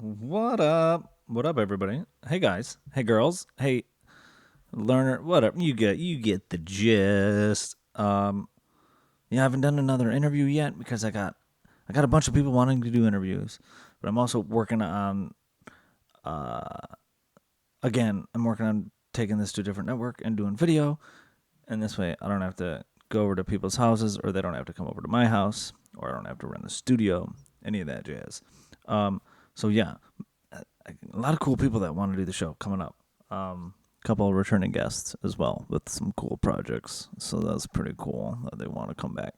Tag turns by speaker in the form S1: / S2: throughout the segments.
S1: What up? What up, everybody? Hey, guys. Hey, girls. Hey, learner. What up? You get the gist. Yeah, I haven't done another interview yet because I got a bunch of people wanting to do interviews, but I'm also working on again. I'm working on taking this to a different network and doing video, and this way I don't have to go over to people's houses, or they don't have to come over to my house, or I don't have to rent a studio, any of that jazz. So yeah, a lot of cool people that want to do the show coming up. A couple of returning guests as well with some cool projects. So that's pretty cool that they want to come back.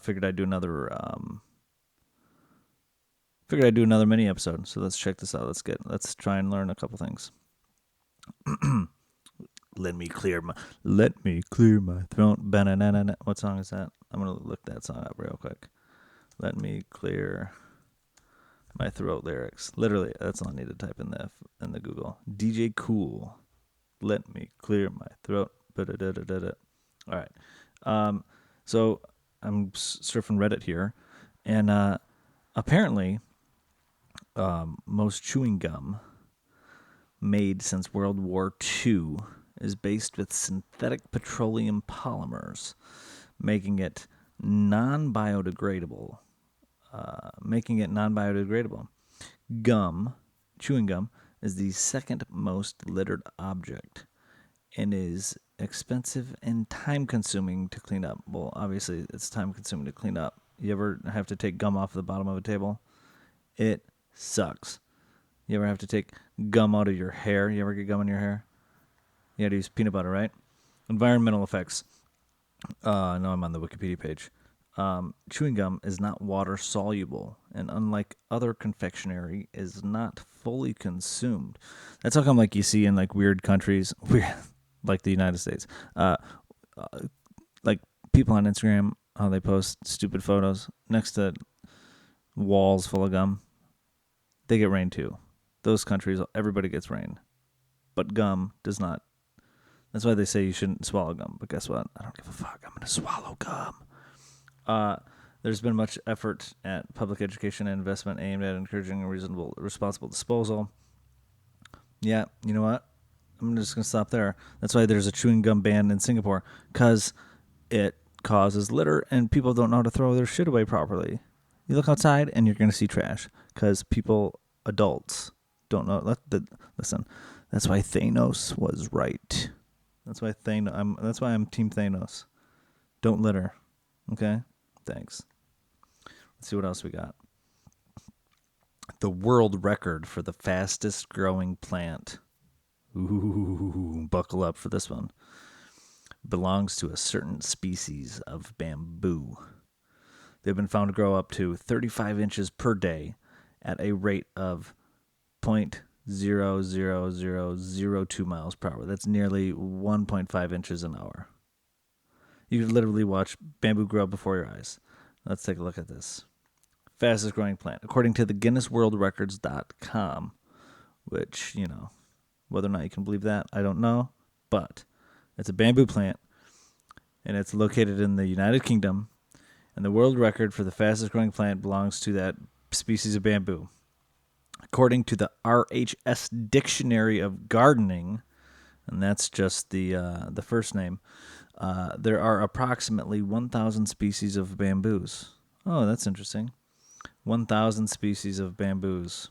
S1: Figured I'd do another. Figured I'd do another mini episode. So let's check this out. Let's try and learn a couple things. Let me clear my throat. Ba-na-na-na-na. What song is that? I'm gonna look that song up real quick. Let me clear my throat lyrics. Literally, that's all I need to type in the Google. DJ Cool. Let me clear my throat. Ba-da-da-da-da-da. All right. So I'm surfing Reddit here, and apparently, most chewing gum made since World War II is based with synthetic petroleum polymers, making it non-biodegradable. Gum, chewing gum, is the second most littered object and is expensive and time consuming to clean up. Well, obviously, it's time consuming to clean up. You ever have to take gum off the bottom of a table? It sucks. You ever have to take gum out of your hair? You ever get gum in your hair? You had to use peanut butter, right? Environmental effects. No, I'm on the Wikipedia page. Chewing gum is not water soluble, and unlike other confectionery, is not fully consumed. That's how come, like, you see in like weird countries, weird like the United States, like people on Instagram, how they post stupid photos next to walls full of gum. They get rain too. Those countries, everybody gets rain, but gum does not. That's why they say you shouldn't swallow gum. But guess what? I don't give a fuck. I'm gonna swallow gum. There's been much effort at public education and investment aimed at encouraging a reasonable, responsible disposal. Yeah, you know what? I'm just going to stop there. That's why there's a chewing gum ban in Singapore, because it causes litter and people don't know how to throw their shit away properly. You look outside and you're going to see trash because adults, don't know. Listen, that's why Thanos was right. That's why I'm Team Thanos. Don't litter. Okay? Thanks. Let's see what else we got. The world record for the fastest growing plant. Ooh, buckle up for this one. Belongs to a certain species of bamboo. They've been found to grow up to 35 inches per day at a rate of 0.00002 miles per hour. That's nearly 1.5 inches an hour. You could literally watch bamboo grow before your eyes. Let's take a look at this. Fastest growing plant. According to the GuinnessWorldRecords.com, which, whether or not you can believe that, I don't know. But it's a bamboo plant, and it's located in the United Kingdom. And the world record for the fastest growing plant belongs to that species of bamboo. According to the RHS Dictionary of Gardening, and that's just the first name, there are approximately 1,000 species of bamboos. Oh, that's interesting. 1,000 species of bamboos.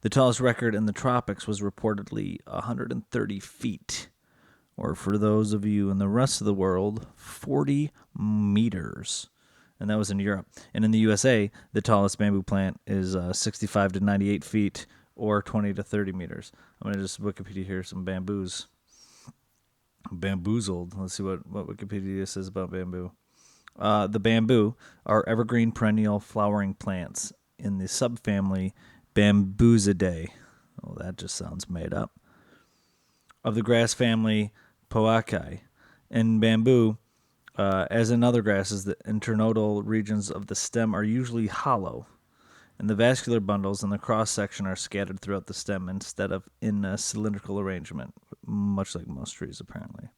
S1: The tallest record in the tropics was reportedly 130 feet, or for those of you in the rest of the world, 40 meters. And that was in Europe. And in the USA, the tallest bamboo plant is 65 to 98 feet, or 20 to 30 meters. I'm going to just Wikipedia here some bamboos. Bamboozled. Let's see what Wikipedia says about bamboo. The bamboo are evergreen perennial flowering plants in the subfamily Bambusidae. Oh, that just sounds made up. Of the grass family Poaceae. In bamboo, as in other grasses, the internodal regions of the stem are usually hollow, and the vascular bundles in the cross section are scattered throughout the stem instead of in a cylindrical arrangement, much like most trees, apparently.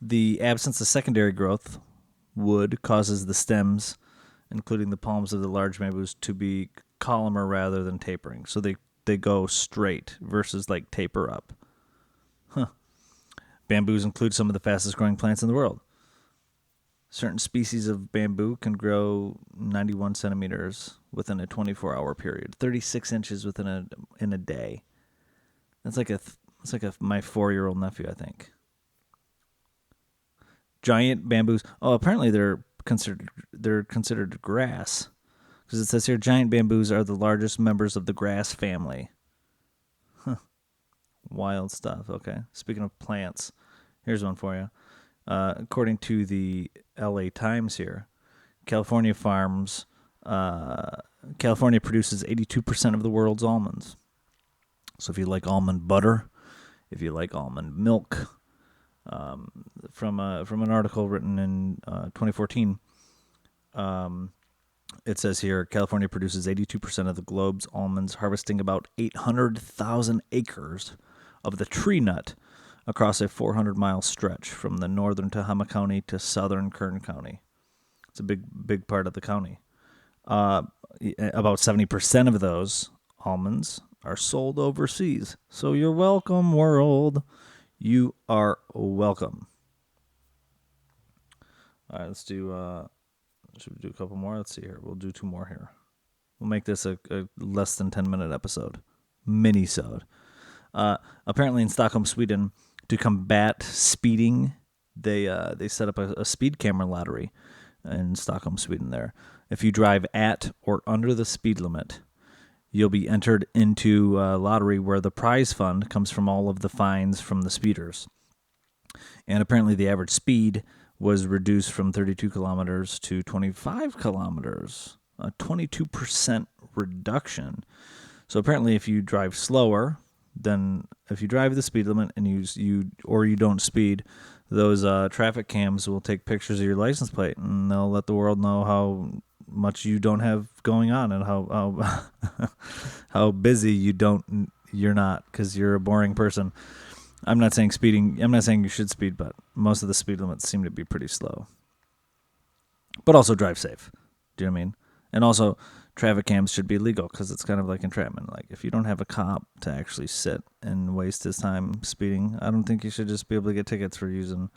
S1: The absence of secondary growth wood causes the stems including the palms of the large bamboos, to be columnar rather than tapering. So they go straight versus like taper up. Huh. Bamboos include some of the fastest growing plants in the world. Certain species of bamboo can grow 91 centimeters within a 24-hour period, 36 inches in a day. That's like my 4-year-old nephew, I think. Giant bamboos. Oh, apparently they're considered grass, because it says here giant bamboos are the largest members of the grass family. Huh. Wild stuff. Okay. Speaking of plants, here's one for you. According to the LA Times here, California produces 82% of the world's almonds. So if you like almond butter, if you like almond milk, from an article written in 2014, it says here California produces 82% of the globe's almonds, harvesting about 800,000 acres of the tree nut across a 400-mile stretch from the northern Tehama County to southern Kern County. It's a big part of the county. About 70% of those almonds are sold overseas. So you're welcome, world. You are welcome. All right, let's do. Should we do a couple more? Let's see here. We'll do 2 more here. We'll make this a less than 10-minute episode. Minisode. Apparently in Stockholm, Sweden, to combat speeding, they set up a speed camera lottery in Stockholm, Sweden there. If you drive at or under the speed limit, you'll be entered into a lottery where the prize fund comes from all of the fines from the speeders. And apparently the average speed was reduced from 32 kilometers to 25 kilometers, a 22% reduction. So apparently if you drive slower than if you drive the speed limit and you don't speed, those traffic cams will take pictures of your license plate and they'll let the world know how much you don't have going on and how how busy you're not, because you're a boring person. I'm not saying you should speed, but most of the speed limits seem to be pretty slow. But also drive safe. Do you know what I mean? And also, traffic cams should be legal, because it's kind of like entrapment. Like, if you don't have a cop to actually sit and waste his time speeding, I don't think you should just be able to get tickets for using.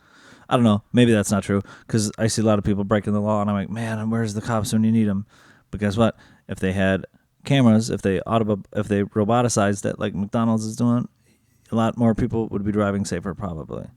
S1: I don't know. Maybe that's not true, because I see a lot of people breaking the law, and I'm like, man, where's the cops when you need them? But guess what? If they had cameras, if they roboticized it like McDonald's is doing, a lot more people would be driving safer, probably.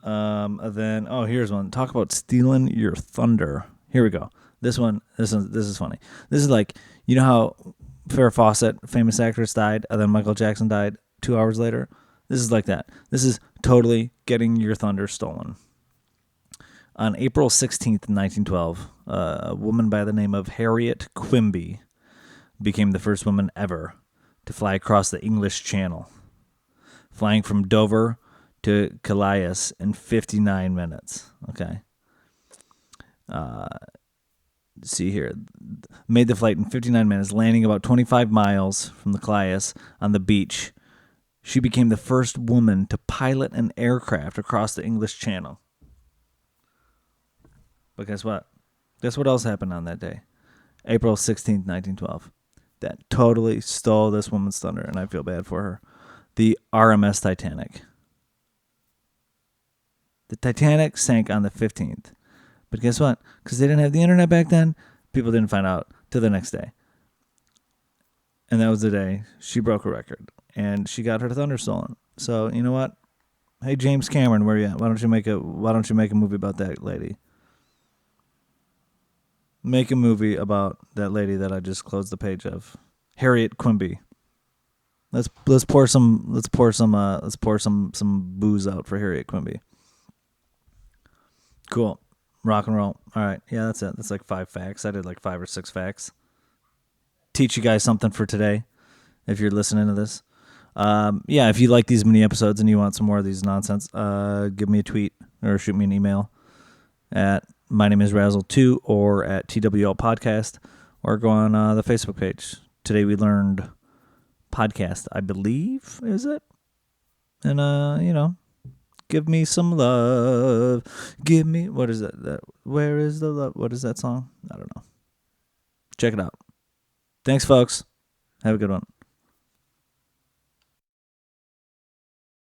S1: Then here's one. Talk about stealing your thunder. Here we go. This is funny. This is like, you know how Farrah Fawcett, famous actress, died, and then Michael Jackson died 2 hours later? This is like that. This is totally getting your thunder stolen. On April 16th, 1912, a woman by the name of Harriet Quimby became the first woman ever to fly across the English Channel, flying from Dover to Calais in 59 minutes. Okay. See here. Made the flight in 59 minutes, landing about 25 miles from the Calais on the beach. She became the first woman to pilot an aircraft across the English Channel. But guess what? Guess what else happened on that day? April 16th, 1912. That totally stole this woman's thunder, and I feel bad for her. The RMS Titanic. The Titanic sank on the 15th. But guess what? Because they didn't have the internet back then, people didn't find out till the next day. And that was the day she broke a record, and she got her thunder stolen. So, you know what? Hey, James Cameron, where you at? Why don't you make a movie about that lady? Make a movie about that lady that I just closed the page of, Harriet Quimby. Let's pour some booze out for Harriet Quimby. Cool, rock and roll. All right, yeah, that's it. That's like 5 facts. I did like 5 or 6 facts. Teach you guys something for today, if you're listening to this. Yeah, if you like these mini episodes and you want some more of these nonsense, give me a tweet or shoot me an email at My Name is Razzle 2 or at TWL Podcast, or go on the Facebook page. Today we learned podcast, I believe, is it? And, Give me some love. Give me, what is that? Where is the love? What is that song? I don't know. Check it out. Thanks, folks. Have a good one.